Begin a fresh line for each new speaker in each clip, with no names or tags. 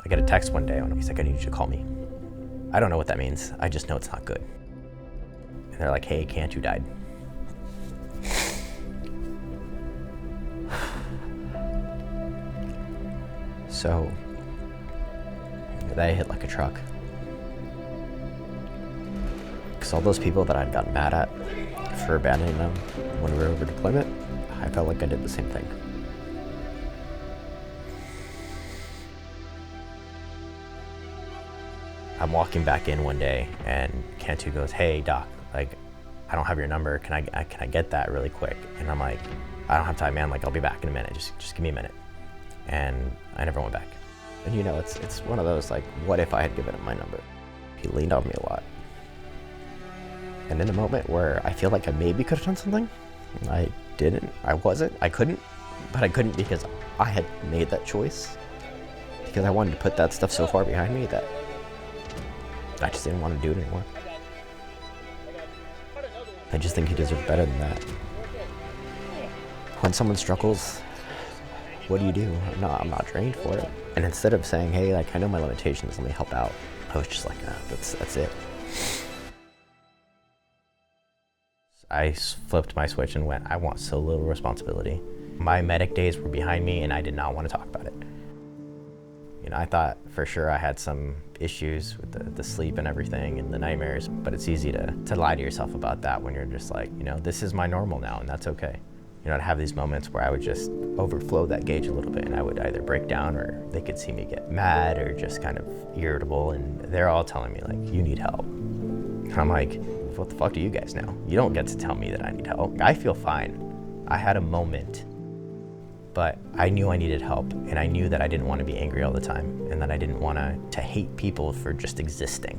I get a text one day, and he's like, I need you to call me. I don't know what that means. I just know it's not good. And they're like, hey, Cantu died. So that hit like a truck. Because all those people that I'd gotten mad at for abandoning them when we were over deployment, I felt like I did the same thing. I'm walking back in one day and Cantu goes, hey Doc, like, I don't have your number. Can I get that really quick? And I'm like, I don't have time, man. Like, I'll be back in a minute. Just give me a minute. And I never went back. And you know, it's one of those, like, what if I had given him my number? He leaned on me a lot. And in the moment where I feel like I maybe could have done something, I didn't, I couldn't, but I couldn't because I had made that choice. Because I wanted to put that stuff so far behind me that I just didn't want to do it anymore. I just think he deserved better than that. When someone struggles, what do you do? I'm not trained for it. And instead of saying, hey, like, I know my limitations, let me help out, I was just like, that's it. I flipped my switch and went, I want so little responsibility. My medic days were behind me and I did not want to talk about it. You know, I thought for sure I had some issues with the sleep and everything and the nightmares, but it's easy to lie to yourself about that when you're just like, you know, this is my normal now and that's okay. You know, I'd have these moments where I would just overflow that gauge a little bit and I would either break down or they could see me get mad or just kind of irritable, and they're all telling me like, you need help. And I'm like, what the fuck do you guys know? You don't get to tell me that I need help. I feel fine. I had a moment, but I knew I needed help, and I knew that I didn't want to be angry all the time, and that I didn't want to hate people for just existing.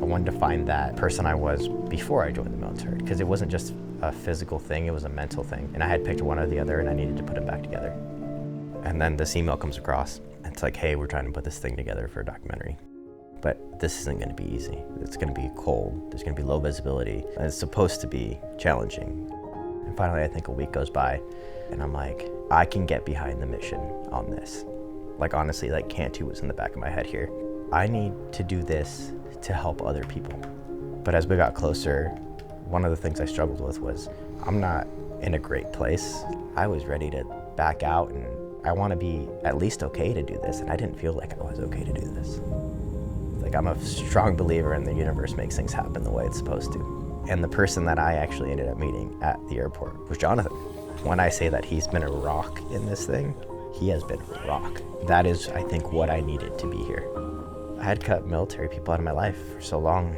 I wanted to find that person I was before I joined the military, because it wasn't just a physical thing, it was a mental thing, and I had picked one or the other, and I needed to put it back together. And then this email comes across. It's like, hey, we're trying to put this thing together for a documentary. But this isn't going to be easy. It's going to be cold. There's going to be low visibility. And it's supposed to be challenging. And finally, I think a week goes by, and I'm like, I can get behind the mission on this. Like, honestly, like, Cantu was in the back of my head here. I need to do this to help other people. But as we got closer, one of the things I struggled with was, I'm not in a great place. I was ready to back out, and I want to be at least okay to do this, and I didn't feel like I was okay to do this. Like, I'm a strong believer in the universe makes things happen the way it's supposed to. And the person that I actually ended up meeting at the airport was Jonathan. When I say that he's been a rock in this thing, he has been a rock. That is, I think, what I needed to be here. I had cut military people out of my life for so long,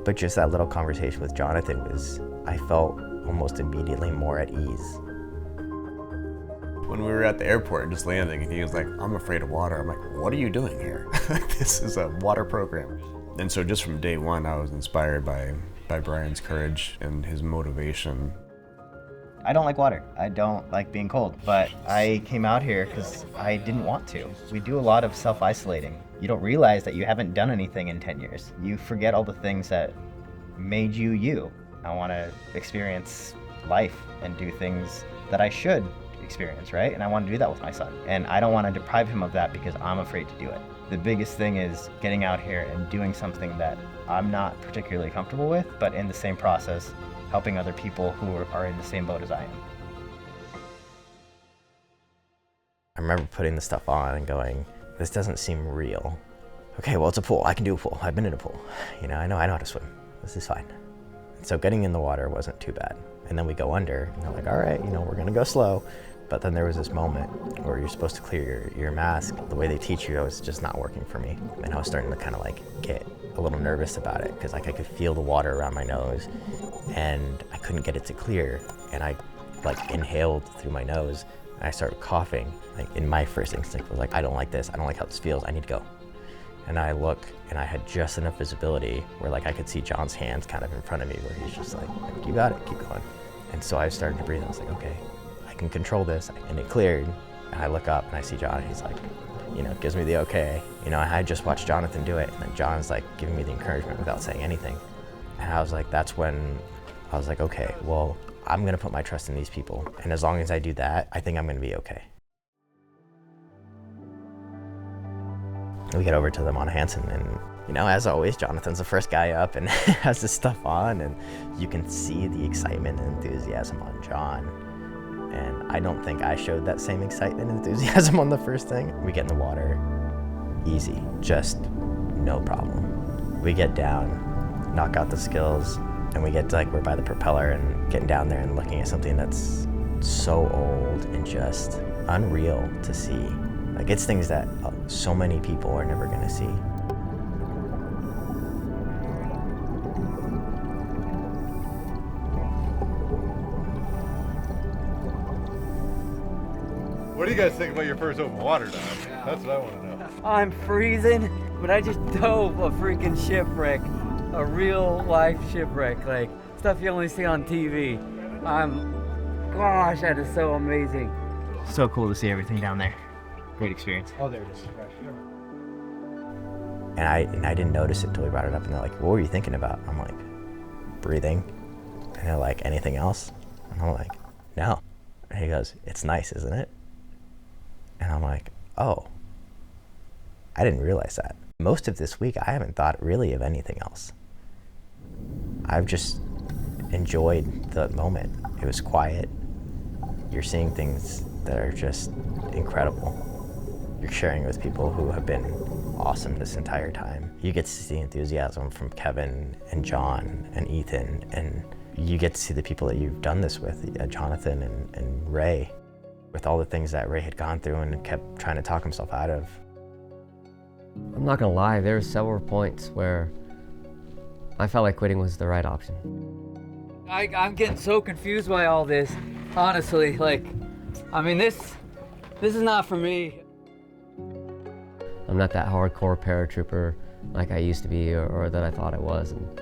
but just that little conversation with Jonathan I felt almost immediately more at ease.
When we were at the airport just landing, and he was like, I'm afraid of water. I'm like, what are you doing here? This is a water program. And so just from day one, I was inspired by Brian's courage and his motivation.
I don't like water. I don't like being cold, but I came out here because I didn't want to. We do a lot of self-isolating. You don't realize that you haven't done anything in 10 years. You forget all the things that made you you. I want to experience life and do things that I should experience, right? And I want to do that with my son. And I don't want to deprive him of that because I'm afraid to do it. The biggest thing is getting out here and doing something that I'm not particularly comfortable with, but in the same process, helping other people who are in the same boat as I am.
I remember putting the stuff on and going, this doesn't seem real. Okay, well, it's a pool. I can do a pool. I've been in a pool. You know how to swim. This is fine. So getting in the water wasn't too bad. And then we go under, and they're like, all right, we're gonna go slow. But then there was this moment where you're supposed to clear your mask. The way they teach you, it was just not working for me. And I was starting to kind of like get a little nervous about it because like I could feel the water around my nose and I couldn't get it to clear. And I like inhaled through my nose and I started coughing. Like, in my first instinct was like, I don't like this. I don't like how this feels. I need to go. And I look and I had just enough visibility where like I could see John's hands kind of in front of me where he's just like, you got it, keep going. And so I started to breathe. I was like, okay, I can control this. And it cleared. And I look up and I see John and he's like, gives me the okay. I had just watched Jonathan do it. And then John's like giving me the encouragement without saying anything. And I was like, that's when I was like, okay, well, I'm gonna put my trust in these people. And as long as I do that, I think I'm gonna be okay. We get over to the Mona Hansen, and you know, as always, Jonathan's the first guy up and has this stuff on, and you can see the excitement and enthusiasm on John. And I don't think I showed that same excitement and enthusiasm on the first thing. We get in the water, easy, just no problem. We get down, knock out the skills, and we get to like, we're by the propeller and getting down there and looking at something that's so old and just unreal to see. Like, it's things that so many people are never gonna see.
What do you guys think about your first open water dive? That's what I want to know.
I'm freezing, but I just dove a freaking shipwreck, a real life shipwreck, like stuff you only see on TV. Gosh, that is so amazing.
So cool to see everything down there. Great experience.
Oh, there it is.
And I didn't notice it until we brought it up, and they're like, what were you thinking about? I'm like, breathing. And they're like, anything else? And I'm like, no. And he goes, it's nice, isn't it? And I'm like, oh, I didn't realize that. Most of this week, I haven't thought really of anything else. I've just enjoyed the moment. It was quiet. You're seeing things that are just incredible. You're sharing with people who have been awesome this entire time. You get to see enthusiasm from Kevin and John and Ethan, and you get to see the people that you've done this with, Jonathan and Ray, with all the things that Ray had gone through and kept trying to talk himself out of.
I'm not gonna lie, there were several points where I felt like quitting was the right option.
I'm getting so confused by all this, honestly. Like, I mean, this is not for me.
I'm not that hardcore paratrooper like I used to be or that I thought I was. And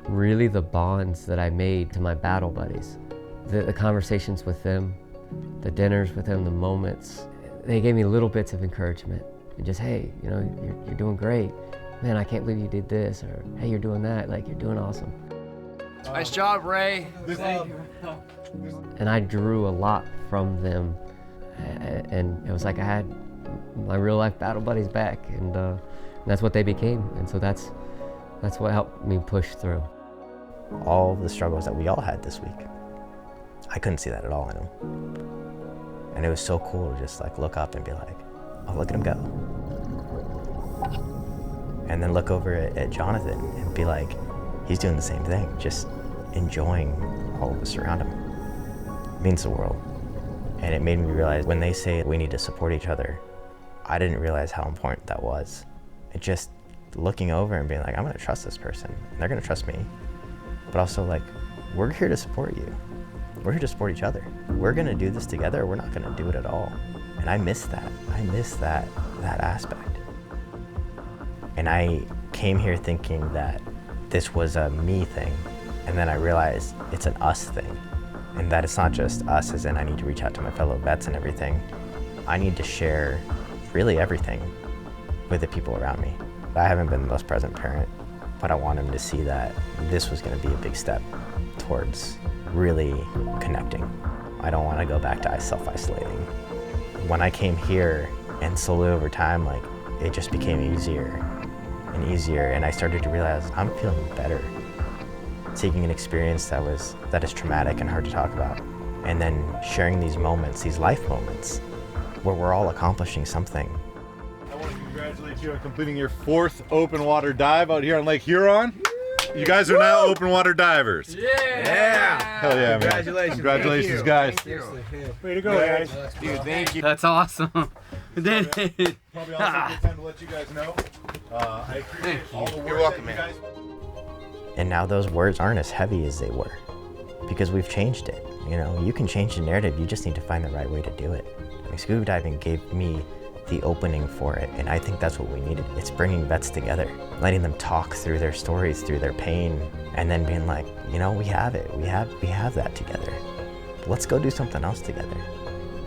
really the bonds that I made to my battle buddies, the conversations with them, the dinners with them, the moments, they gave me little bits of encouragement. And just, hey, you know, you're doing great. Man, I can't believe you did this. Or, hey, you're doing that. Like, you're doing awesome.
Nice job, Ray.
And I drew a lot from them. And it was like I had my real life battle buddies back. And that's what they became. And so that's what helped me push through.
All the struggles that we all had this week, I couldn't see that at all in him. And it was so cool to just like look up and be like, oh, look at him go. And then look over at Jonathan and be like, he's doing the same thing, just enjoying all of us around him. It means the world. And it made me realize when they say we need to support each other, I didn't realize how important that was. It just looking over and being like, I'm gonna trust this person, and they're gonna trust me. But also like, we're here to support you. We're here to support each other. We're gonna do this together, or we're not gonna do it at all. And I miss that. I miss that aspect. And I came here thinking that this was a me thing, and then I realized it's an us thing, and that it's not just us as in I need to reach out to my fellow vets and everything. I need to share really everything with the people around me. I haven't been the most present parent, but I want them to see that this was gonna be a big step towards really connecting. I don't wanna go back to self-isolating. When I came here, and slowly over time, like, it just became easier and easier, and I started to realize I'm feeling better. Taking an experience that is traumatic and hard to talk about, and then sharing these moments, these life moments, where we're all accomplishing something.
I want to congratulate you on completing your 4th open water dive out here on Lake Huron. You guys are now open water divers.
Yeah!
Hell yeah, man. Congratulations, guys.
Way to go, guys.
Dude, thank you. That's awesome.
Probably also a good time to let you guys know. I appreciate all the work that you guys.
And now those words aren't as heavy as they were, because we've changed it. You know, you can change the narrative, you just need to find the right way to do it. I mean, scuba diving gave me the opening for it, and I think that's what we needed. It's bringing vets together, letting them talk through their stories, through their pain, and then being like, you know, we have it, we have that together. Let's go do something else together.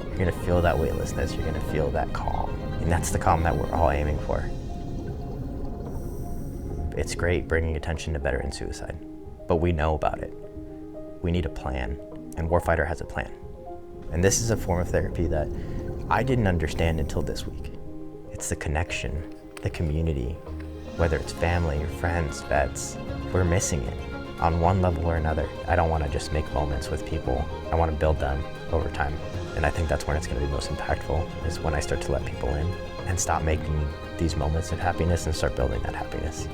You're gonna feel that weightlessness, you're gonna feel that calm, and that's the calm that we're all aiming for. It's great bringing attention to veteran suicide, but we know about it. We need a plan, and Warfighter has a plan. And this is a form of therapy that I didn't understand until this week. It's the connection the community, whether it's family or friends, vets, we're missing it on one level or another. I don't want to just make moments with people. I want to build them over time. And I think that's when it's going to be most impactful, is when I start to let people in and stop making these moments of happiness and start building that happiness.